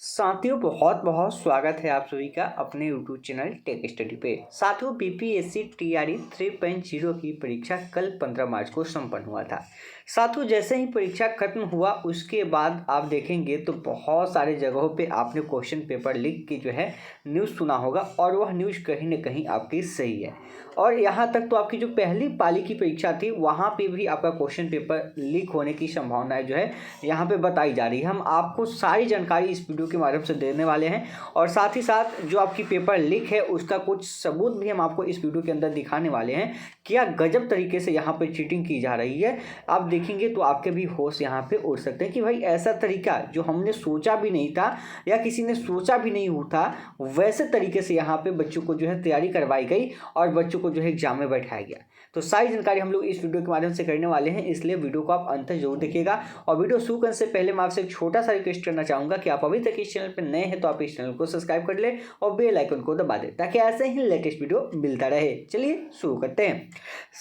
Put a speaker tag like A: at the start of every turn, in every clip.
A: साथियों बहुत बहुत स्वागत है आप सभी का अपने यूट्यूब चैनल टेक स्टडी पे। साथियों बीपीएससी टीआरई 3.0 की परीक्षा कल 15 मार्च को संपन्न हुआ था। साथियों जैसे ही परीक्षा खत्म हुआ उसके बाद आप देखेंगे तो बहुत सारे जगहों पे आपने क्वेश्चन पेपर लीक की जो है न्यूज़ सुना होगा और वह न्यूज़ कहीं ना कहीं आपकी सही है। और यहाँ तक तो आपकी जो पहली पाली की परीक्षा थी वहाँ पे भी आपका क्वेश्चन पेपर लीक होने की संभावनाएं जो है यहाँ पे बताई जा रही है। हम आपको सारी जानकारी इस वीडियो के माध्यम से देने वाले हैं और साथ ही साथ जो आपकी पेपर लीक है उसका कुछ सबूत भी हम आपको इस वीडियो के अंदर दिखाने वाले हैं। क्या गजब तरीके से यहाँ पे चीटिंग की जा रही है, आप देखेंगे तो आपके भी होश यहाँ पे उड़ सकते हैं कि भाई ऐसा तरीका जो हमने सोचा भी नहीं था या किसी ने सोचा भी नहीं होता वैसे तरीके से यहाँ पे बच्चों को जो है तैयारी करवाई गई और बच्चों को जो है एग्जाम में बैठाया गया। तो सारी जानकारी हम लोग इस वीडियो के माध्यम से करने वाले हैं, इसलिए वीडियो को आप अंत तक जरूर देखिएगा। और वीडियो शुरू करने से पहले मैं आपसे एक छोटा सा रिक्वेस्ट करना चाहूँगा कि आप अभी तक इस चैनल पर नए हैं तो आप इस चैनल को सब्सक्राइब कर ले और बेल आइकन को दबा दें ताकि ऐसे ही लेटेस्ट वीडियो मिलता रहे। चलिए शुरू करते हैं।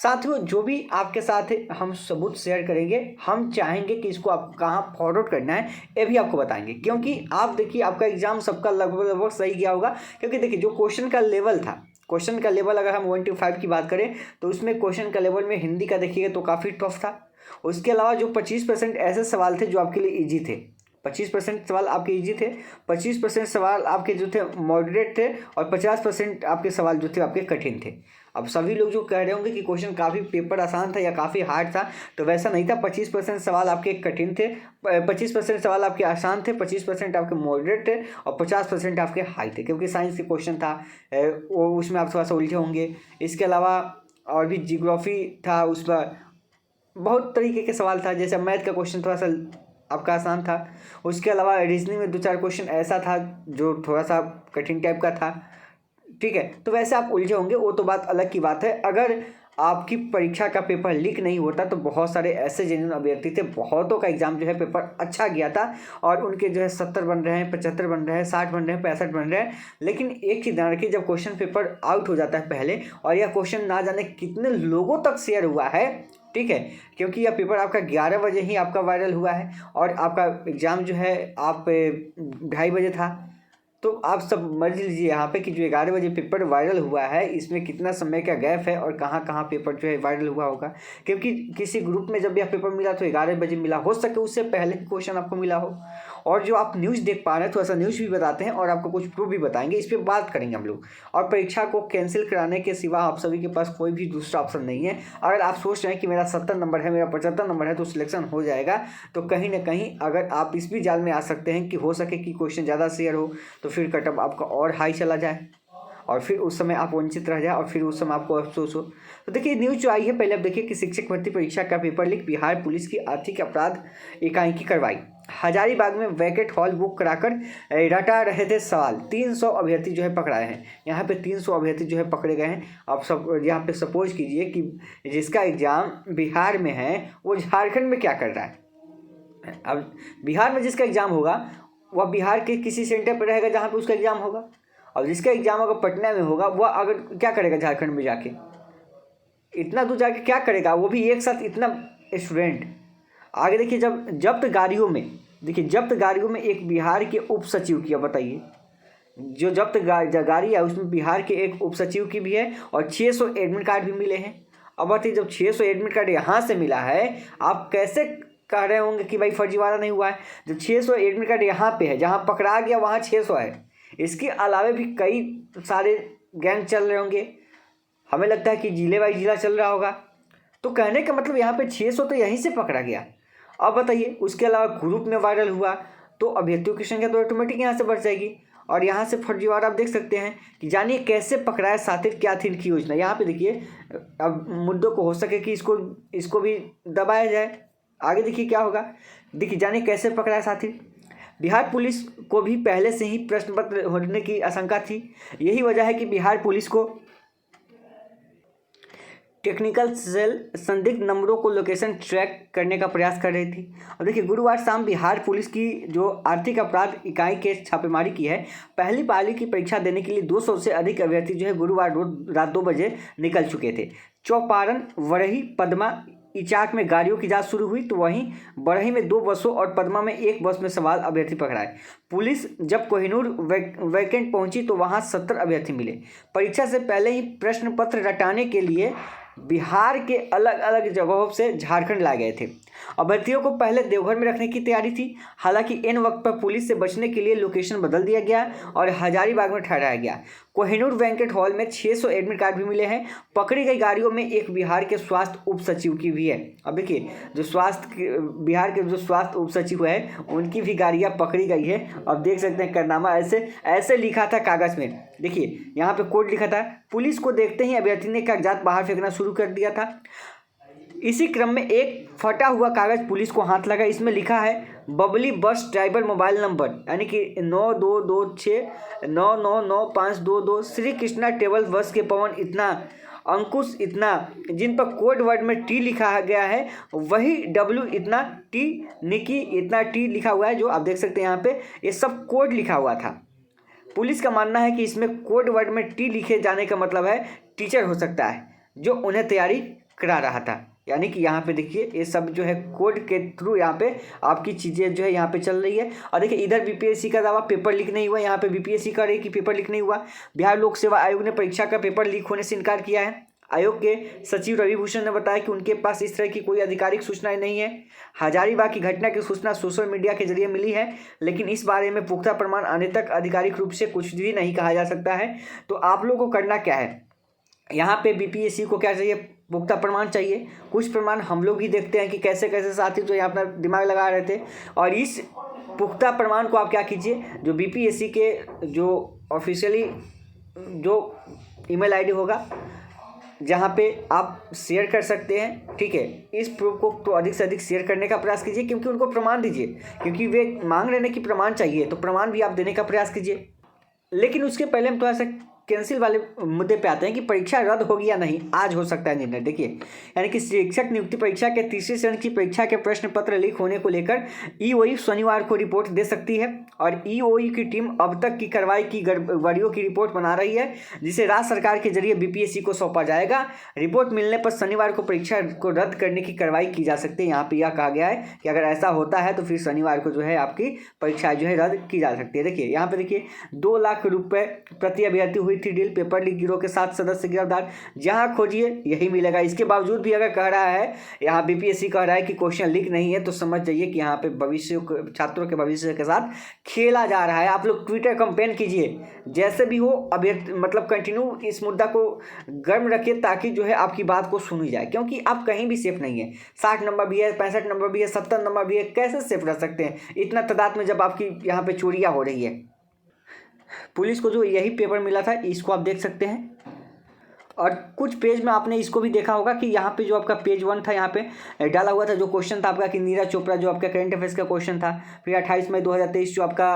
A: साथियों जो भी आपके साथ हम सबूत शेयर करेंगे हम चाहेंगे कि इसको आप कहाँ फॉरवर्ड करना है ये भी आपको बताएंगे, क्योंकि आप देखिए आपका एग्जाम सबका लगभग सही गया होगा। क्योंकि देखिए जो क्वेश्चन का लेवल था, क्वेश्चन का लेवल अगर हम 1 to 5 की बात करें तो उसमें क्वेश्चन का लेवल में हिंदी का देखिएगा तो काफ़ी टफ था। उसके अलावा जो 25% ऐसे सवाल थे जो आपके लिए इजी थे, 25% सवाल आपके इजी थे, 25% सवाल आपके जो थे मॉडरेट थे और 50% आपके सवाल जो थे आपके कठिन थे। अब सभी लोग जो कह रहे होंगे कि क्वेश्चन काफ़ी पेपर आसान था या काफ़ी हार्ड था, तो वैसा नहीं था। 25% सवाल आपके कठिन थे, 25% सवाल आपके आसान थे, 25% आपके मॉडरेट थे और 50% आपके हाई थे, क्योंकि साइंस के क्वेश्चन था वो उसमें आप थोड़ा सा उलझे होंगे। इसके अलावा और भी जियोग्राफी था, उस पर बहुत तरीके के सवाल था। जैसे मैथ का क्वेश्चन थोड़ा सा आपका आसान था। उसके अलावा रीजनिंग में 2-4 क्वेश्चन ऐसा था जो थोड़ा सा कठिन टाइप का था। ठीक है, तो वैसे आप उलझे होंगे वो तो बात अलग की बात है। अगर आपकी परीक्षा का पेपर लीक नहीं होता तो बहुत सारे ऐसे जेन्युइन अभ्यर्थी थे, बहुतों का एग्जाम जो है पेपर अच्छा गया था और उनके जो है 70 बन रहे हैं, 75 बन रहे हैं, 60 बन रहे हैं, 65 बन रहे हैं। लेकिन एक चीज़ ध्यान रखिए, जब क्वेश्चन पेपर आउट हो जाता है पहले और यह क्वेश्चन ना जाने कितने लोगों तक शेयर हुआ है, ठीक है, क्योंकि यह पेपर आपका 11 बजे ही आपका वायरल हुआ है और आपका एग्ज़ाम जो है आप 2:30 बजे था। तो आप सब समझ लीजिए यहाँ पे कि जो 11 बजे पेपर वायरल हुआ है इसमें कितना समय का गैप है और कहाँ कहाँ पेपर जो है वायरल हुआ होगा। क्योंकि किसी ग्रुप में जब यह पेपर मिला तो 11 बजे मिला, हो सके उससे पहले क्वेश्चन आपको मिला हो। और जो आप न्यूज़ देख पा रहे हैं थोड़ा सा न्यूज़ भी बताते हैं और आपको कुछ प्रूफ भी बताएंगे, इस पर बात करेंगे हम लोग। और परीक्षा को कैंसिल कराने के सिवा आप सभी के पास कोई भी दूसरा ऑप्शन नहीं है। अगर आप सोच रहे हैं कि मेरा 70 नंबर है, मेरा 75 नंबर है तो सिलेक्शन हो जाएगा, तो कहीं ना कहीं अगर आप इस भी जाल में आ सकते हैं कि हो सके कि क्वेश्चन ज़्यादा शेयर हो तो फिर कटअप आपका और हाई चला जाए और फिर उस समय आप वंचित रह जाए और फिर उस समय आपको अफसोस हो। तो देखिए न्यूज़ जो आई है, पहले आप देखिए कि शिक्षक भर्ती परीक्षा का पेपर लीक, बिहार पुलिस की आर्थिक अपराध इकाई की कार्रवाई। हजारीबाग में वैकेट हॉल बुक कराकर रटा रहे थे सवाल, 300 अभ्यर्थी जो है पकड़ाए हैं। यहाँ पे 300 अभ्यर्थी जो है पकड़े गए हैं। आप सब यहाँ पे सपोज कीजिए कि जिसका एग्ज़ाम बिहार में है वो झारखंड में क्या कर रहा है। अब बिहार में जिसका एग्ज़ाम होगा वह बिहार के किसी सेंटर पर रहेगा जहाँ पे उसका एग्ज़ाम होगा, और जिसका एग्ज़ाम अगर पटना में होगा वह अगर क्या करेगा झारखंड में जाके, इतना दूर जाके क्या करेगा, वो भी एक साथ इतना स्टूडेंट। आगे देखिए जब जब्त गाड़ियों में, देखिए जब्त गाड़ियों में एक बिहार के उप सचिव की, बताइए जो जब्त गाड़ी है उसमें बिहार के एक उप सचिव की भी है और 600 एडमिट कार्ड भी मिले हैं। अब बताइए जब 600 एडमिट कार्ड यहाँ से मिला है आप कैसे कह रहे होंगे कि भाई फर्जीवाड़ा नहीं हुआ है। जब 600 एडमिट कार्ड यहाँ पे है, जहाँ पकड़ा गया वहाँ 600 है, इसके अलावा भी कई सारे गैंग चल रहे होंगे, हमें लगता है कि जिले वाइज जिला चल रहा होगा। तो कहने का मतलब यहाँ पे 600 तो यहीं से पकड़ा गया। अब बताइए उसके अलावा ग्रुप में वायरल हुआ तो अभ्यर्थियों की संख्या तो ऑटोमेटिक यहाँ से बढ़ जाएगी और यहाँ से फर्जीवाड़ा आप देख सकते हैं कि जानिए कैसे पकड़ाया साथिर, क्या थी इनकी योजना। यहाँ पे देखिए अब मुद्दों को हो सके कि इसको भी दबाया जाए। आगे देखिए क्या होगा, देखिए जानिए कैसे पकड़ाया साथी। बिहार पुलिस को भी पहले से ही प्रश्न पत्र होने की आशंका थी। यही वजह है कि बिहार पुलिस को टेक्निकल सेल संदिग्ध नंबरों को लोकेशन ट्रैक करने का प्रयास कर रही थी। और देखिए गुरुवार शाम बिहार पुलिस की जो आर्थिक अपराध इकाई के छापेमारी की है। पहली पाली की परीक्षा देने के लिए 200 से अधिक अभ्यर्थी जो है गुरुवार रोज रात 2 बजे निकल चुके थे। चौपारण, वरही, पदमा, इचाक में गाड़ियों की जांच शुरू हुई तो वहीं बरही में 2 बसों और पदमा में 1 बस में सवार अभ्यर्थी पकड़ाए। पुलिस जब कोहिनूर वैकेंट पहुंची तो वहां 70 अभ्यर्थी मिले। परीक्षा से पहले ही प्रश्न पत्र रटाने के लिए बिहार के अलग अलग जगहों से झारखंड लाए गए थे। अभ्यर्थियों को पहले देवघर में रखने की तैयारी थी। हालांकि इन वक्त पर पुलिस से बचने के लिए लोकेशन बदल दिया गया और हजारीबाग में ठहराया गया। कोहिनूर बैंकेट हॉल में 600 एडमिट कार्ड भी मिले हैं। पकड़ी गई गाड़ियों में एक बिहार के स्वास्थ्य उप सचिव की भी है। अब देखिए, जो बिहार के जो स्वास्थ्य उप सचिव है उनकी भी गाड़ियाँ पकड़ी गई है। अब देख सकते हैं कारनामा ऐसे लिखा था कागज़ में। देखिए यहाँ पे कोड लिखा था। पुलिस को देखते ही अभ्यर्थी ने कागजात बाहर फेंकना शुरू कर दिया था। इसी क्रम में एक फटा हुआ कागज पुलिस को हाथ लगा। इसमें लिखा है Babli bus driver mobile number, यानी कि 9226999522 श्री कृष्णा ट्रेवल बस के पवन इतना, अंकुश इतना, जिन पर कोड वर्ड में टी लिखा गया है वही डब्ल्यू इतना, टी निकी इतना, टी लिखा हुआ है। जो आप देख सकते हैं यहाँ पे ये सब कोड लिखा हुआ था। पुलिस का मानना है कि इसमें कोड वर्ड में टी लिखे जाने का मतलब है टीचर हो सकता है जो उन्हें तैयारी करा रहा था। यानी कि यहाँ पे देखिए ये सब जो है कोड के थ्रू यहाँ पे आपकी चीज़ें जो है यहाँ पे चल रही है। और देखिए इधर बीपीएससी का दावा पेपर लीक नहीं हुआ, यहाँ पे बीपीएससी कह रही है कि पेपर लीक नहीं हुआ। बिहार लोक सेवा आयोग ने परीक्षा का पेपर लीक होने से इनकार किया है। आयोग के सचिव रवि भूषण ने बताया कि उनके पास इस तरह की कोई आधिकारिक सूचनाएं नहीं है। हजारीबाग की घटना की सूचना सोशल मीडिया के जरिए मिली है, लेकिन इस बारे में पुख्ता प्रमाण आने तक आधिकारिक रूप से कुछ भी नहीं कहा जा सकता है। तो आप लोगों को करना क्या है, यहाँ पे बीपीएससी को क्या चाहिए, पुख्ता प्रमाण चाहिए। कुछ प्रमाण हम लोग ही देखते हैं कि कैसे कैसे साथी जो यहाँ अपना दिमाग लगा रहे थे। और इस पुख्ता प्रमाण को आप क्या कीजिए, जो बीपीएससी के जो ऑफिशियली जो ईमेल आईडी होगा जहाँ पे आप शेयर कर सकते हैं, ठीक है, इस प्रूफ को तो अधिक से अधिक शेयर करने का प्रयास कीजिए, क्योंकि उनको प्रमाण दीजिए, क्योंकि वे मांग रहे हैं कि प्रमाण चाहिए, तो प्रमाण भी आप देने का प्रयास कीजिए। लेकिन उसके पहले हम थोड़ा सा कैंसिल वाले मुद्दे पे आते हैं कि परीक्षा रद्द होगी या नहीं। आज हो सकता है निर्णय। देखिए, यानी कि शिक्षक नियुक्ति परीक्षा के तीसरे चरण की परीक्षा के प्रश्न पत्र लीक होने को लेकर ईओई शनिवार को रिपोर्ट दे सकती है और ईओई की टीम अब तक की कार्रवाई की गड़बड़ियों की रिपोर्ट बना रही है, जिसे राज्य सरकार के जरिए बीपीएससी को सौंपा जाएगा। रिपोर्ट मिलने पर शनिवार को परीक्षा को रद्द करने की कार्रवाई की जा सकती है। यहाँ पर यह कहा गया है कि अगर ऐसा होता है तो फिर शनिवार को जो है आपकी परीक्षा जो है रद्द की जा सकती है। देखिए यहाँ पे देखिए 2 लाख रुपये प्रति अभ्यर्थी हुई थी डील। पेपर लीक गिरोह के 7 सदस्य गिरफ्तार, जहां खोजिए यही मिलेगा। इसके बावजूद भी अगर कह रहा है, यहाँ बीपीएससी कह रहा है कि क्वेश्चन लीक नहीं है, तो समझ जाइए कि यहाँ पे भविष्य छात्रों के भविष्य के साथ खेला जा रहा है। आप लोग ट्विटर कैंपेन कीजिए, जैसे भी हो अभ्यर्थी मतलब कंटिन्यू इस मुद्दा को गर्म रखिए, ताकि जो है आपकी बात को सुनी जाए, क्योंकि आप कहीं भी सेफ नहीं है। 60 नंबर भी है, 65 नंबर भी है, 70 नंबर भी है, कैसे सेफ रह सकते हैं इतना तादाद में जब आपकी यहाँ पे चोरियाँ हो रही है। पुलिस को जो यही पेपर मिला था, इसको आप देख सकते हैं। और कुछ पेज में आपने इसको भी देखा होगा कि यहाँ पे जो आपका पेज 1 था, यहाँ पे डाला हुआ था जो क्वेश्चन था आपका कि नीरज चोपड़ा जो आपका करंट अफेयर्स का क्वेश्चन था। फिर 28 मई 2023 जो आपका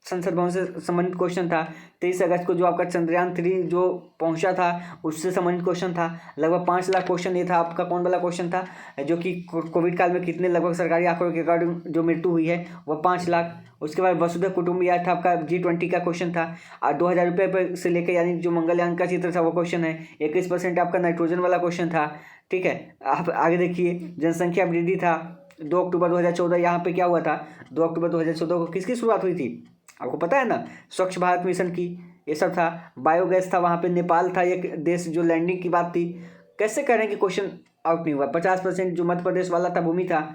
A: संसद भवन से संबंधित क्वेश्चन था। 23 अगस्त को जो आपका चंद्रयान 3 जो पहुंचा था उससे संबंधित क्वेश्चन था। लगभग 5 लाख क्वेश्चन ये था आपका। कौन वाला क्वेश्चन था, जो कि कोविड काल में कितने लगभग सरकारी आंकड़ों के अकॉर्डिंग जो मृत्यु हुई है वह 5 लाख। उसके बाद वसुधैव कुटुंबकम था आपका G20 का क्वेश्चन था। और 2000 रुपये से लेकर यानी जो मंगलयान का चित्र था वो क्वेश्चन है। 21% आपका नाइट्रोजन वाला क्वेश्चन था, ठीक है। आप आगे देखिए, जनसंख्या वृद्धि था 2 अक्टूबर 2014। यहाँ पे क्या हुआ था, 2 अक्टूबर 2014 को किसकी शुरुआत हुई थी आपको पता है ना, स्वच्छ भारत मिशन की, ये सब था। बायोगैस था, वहाँ पे नेपाल था एक देश जो लैंडिंग की बात थी। कैसे कह रहे हैं कि क्वेश्चन आउट नहीं हुआ। 50% जो मध्य प्रदेश वाला था भूमि था,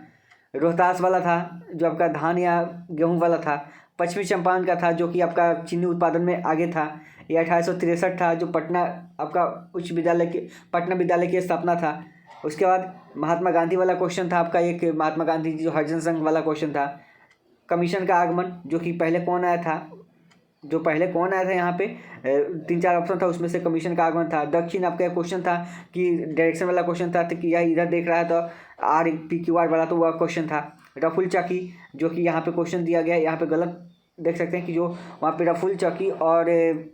A: रोहतास वाला था जो आपका धान या गेहूं वाला था, पश्चिमी चंपारण का था जो कि आपका चीनी उत्पादन में आगे था। ये 1863 था जो पटना आपका उच्च विद्यालय के पटना विद्यालय की स्थापना था। उसके बाद महात्मा गांधी वाला क्वेश्चन था आपका, एक महात्मा गांधी जो हरिजन संघ वाला क्वेश्चन था। कमीशन का आगमन, जो कि पहले कौन आया था, यहाँ पे 3-4 ऑप्शन था, उसमें से कमीशन का आगमन था। दक्षिण आपका क्वेश्चन था कि डायरेक्शन वाला क्वेश्चन था, तो कि यह इधर देख रहा है तो RPQR वाला तो वह क्वेश्चन था। रफुल चौकी जो कि यहाँ पे क्वेश्चन दिया गया है, यहाँ पे गलत देख सकते हैं कि जो वहाँ पे रफुल चौकी और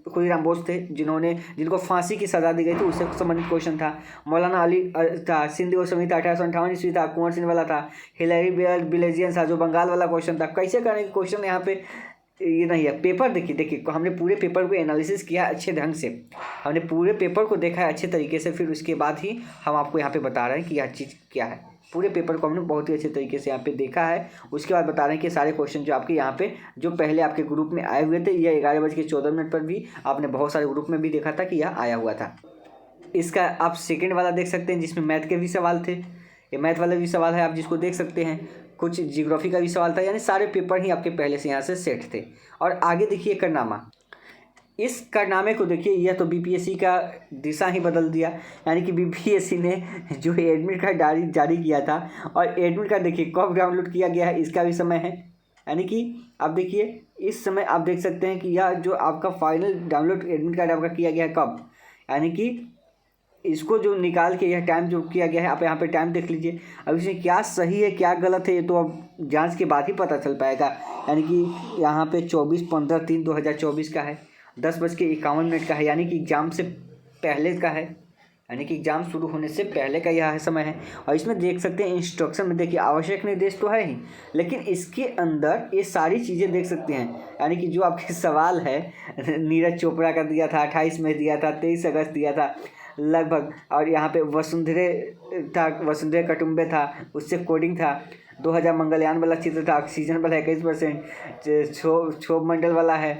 A: खुदीराम बोस थे जिनको फांसी की सज़ा दी गई थी, उससे संबंधित क्वेश्चन था। मौलाना अली था, सिंध और संहिता 1858 ईस्वी था, कुंवर सिंह वाला था। हिलरी बिलेजियन था जो बंगाल वाला क्वेश्चन था। कैसे करने के क्वेश्चन यहाँ पे ये नहीं है पेपर। देखिए हमने पूरे पेपर को एनालिसिस किया अच्छे ढंग से, हमने पूरे पेपर को देखा है अच्छे तरीके से, फिर उसके बाद ही हम आपको यहाँ पे बता रहे हैं कि यह चीज़ क्या है। पूरे पेपर को हमने बहुत ही अच्छे तरीके से यहाँ पे देखा है, उसके बाद बता रहे हैं कि सारे क्वेश्चन जो आपके यहाँ पे जो पहले आपके ग्रुप में आए हुए थे, यह 11:14 पर भी आपने बहुत सारे ग्रुप में भी देखा था कि यह आया हुआ था। इसका आप सेकेंड वाला देख सकते हैं जिसमें मैथ के भी सवाल थे, ये मैथ वाला भी सवाल है आप जिसको देख सकते हैं। कुछ जियोग्राफी का भी सवाल था, यानी सारे पेपर ही आपके पहले से यहाँ से सेट थे। और आगे देखिए करनामा, इस करनामे को देखिए, यह तो बीपीएससी का दिशा ही बदल दिया। यानी कि बीपीएससी ने जो एडमिट कार्ड जारी किया था, और एडमिट कार्ड देखिए कब डाउनलोड किया गया है इसका भी समय है। यानी कि आप देखिए इस समय आप देख सकते हैं कि यह जो आपका फाइनल डाउनलोड एडमिट कार्ड आपका किया गया है कब, यानी कि इसको जो निकाल के यह टाइम जो किया गया है, आप यहाँ पे टाइम देख लीजिए। अब इसमें क्या सही है क्या गलत है ये तो अब जांच के बाद ही पता चल पाएगा। यानी कि यहाँ पे 24/15/2024 का है, 10:51 का है, यानी कि एग्ज़ाम से पहले का है, यानी कि एग्ज़ाम शुरू होने से पहले का यह समय है। और इसमें देख सकते हैं इंस्ट्रक्शन में देखिए आवश्यक निर्देश तो है ही, लेकिन इसके अंदर ये सारी चीज़ें देख सकते हैं। यानी कि जो आपके सवाल है नीरज चोपड़ा का दिया था 28 में दिया था, 23 अगस्त दिया था लगभग, और यहाँ पे वसुंधरे कुटुंबे था, उससे कोडिंग था। 2000 मंगलयान वाला चित्र था, ऑक्सीजन वाला 21%, क्षोभ मंडल वाला है,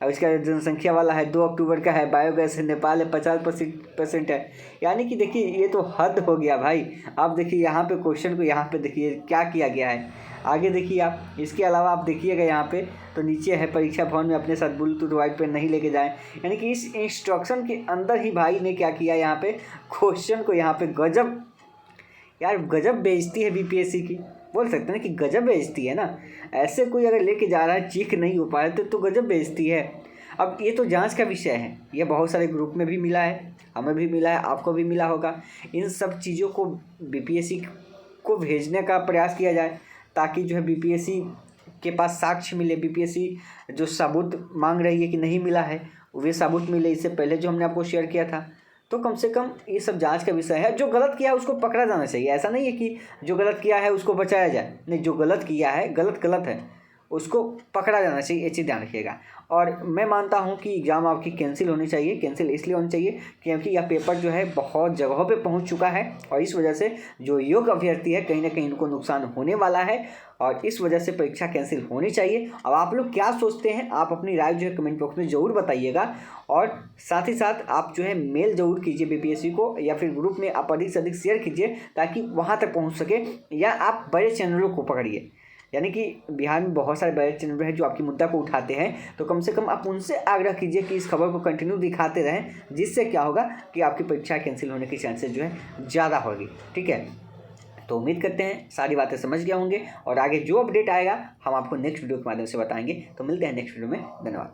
A: और इसका जनसंख्या वाला है 2 अक्टूबर का है, बायोगैस है, नेपाल है 50% है। यानी कि देखिए ये तो हद हो गया भाई। आप देखिए यहाँ पे क्वेश्चन को यहाँ पे देखिए क्या किया गया है। आगे देखिए आप, इसके अलावा आप देखिएगा यहाँ पे तो नीचे है परीक्षा भवन में अपने साथ ब्लूटूथ वाइड पेन नहीं लेके जाएं। यानी कि इस इंस्ट्रक्शन के अंदर ही भाई ने क्या किया यहाँ पे, क्वेश्चन को यहाँ पे गजब, यार गजब बेइज्जती है बीपीएससी की, बोल सकते हैं कि गजब बेइज्जती है ना। ऐसे कोई अगर लेके जा रहा है चीख नहीं हो पाए तो गजब बेइज्जती है। अब ये तो जांच का विषय है, ये बहुत सारे ग्रुप में भी मिला है, हमें भी मिला है, आपको भी मिला होगा। इन सब चीज़ों को बीपीएससी को भेजने का प्रयास किया जाए ताकि जो है बीपीएससी के पास साक्ष्य मिले, बीपीएससी जो सबूत मांग रही है कि नहीं मिला है वे सबूत मिले। इससे पहले जो हमने आपको शेयर किया था, तो कम से कम ये सब जांच का विषय है। जो गलत किया है उसको पकड़ा जाना चाहिए, ऐसा नहीं है कि जो गलत किया है उसको बचाया जाए, नहीं, जो गलत किया है गलत है, उसको पकड़ा जाना चाहिए, ये चीज़ ध्यान रखिएगा। और मैं मानता हूँ कि एग्ज़ाम आपकी कैंसिल होनी चाहिए। कैंसिल इसलिए होनी चाहिए क्योंकि यह पेपर जो है बहुत जगहों पे पहुँच चुका है, और इस वजह से जो योग्य अभ्यर्थी है कहीं ना कहीं उनको नुकसान होने वाला है, और इस वजह से परीक्षा कैंसिल होनी चाहिए। अब आप लोग क्या सोचते हैं, आप अपनी राय जो है कमेंट बॉक्स में ज़रूर बताइएगा, और साथ ही साथ आप जो है मेल ज़रूर कीजिए बीपीएससी को, या फिर ग्रुप में आप अधिक से अधिक शेयर कीजिए ताकि वहाँ तक पहुँच सके, या आप बड़े चैनलों को पकड़िए। यानी कि बिहार में बहुत सारे बड़े चैनल हैं जो आपकी मुद्दा को उठाते हैं, तो कम से कम आप उनसे आग्रह कीजिए कि इस खबर को कंटिन्यू दिखाते रहें, जिससे क्या होगा कि आपकी परीक्षा कैंसिल होने की चांसेस जो है ज़्यादा होगी। ठीक है, तो उम्मीद करते हैं सारी बातें समझ गए होंगे, और आगे जो अपडेट आएगा हम आपको नेक्स्ट वीडियो के माध्यम से बताएंगे। तो मिलते हैं नेक्स्ट वीडियो में, धन्यवाद।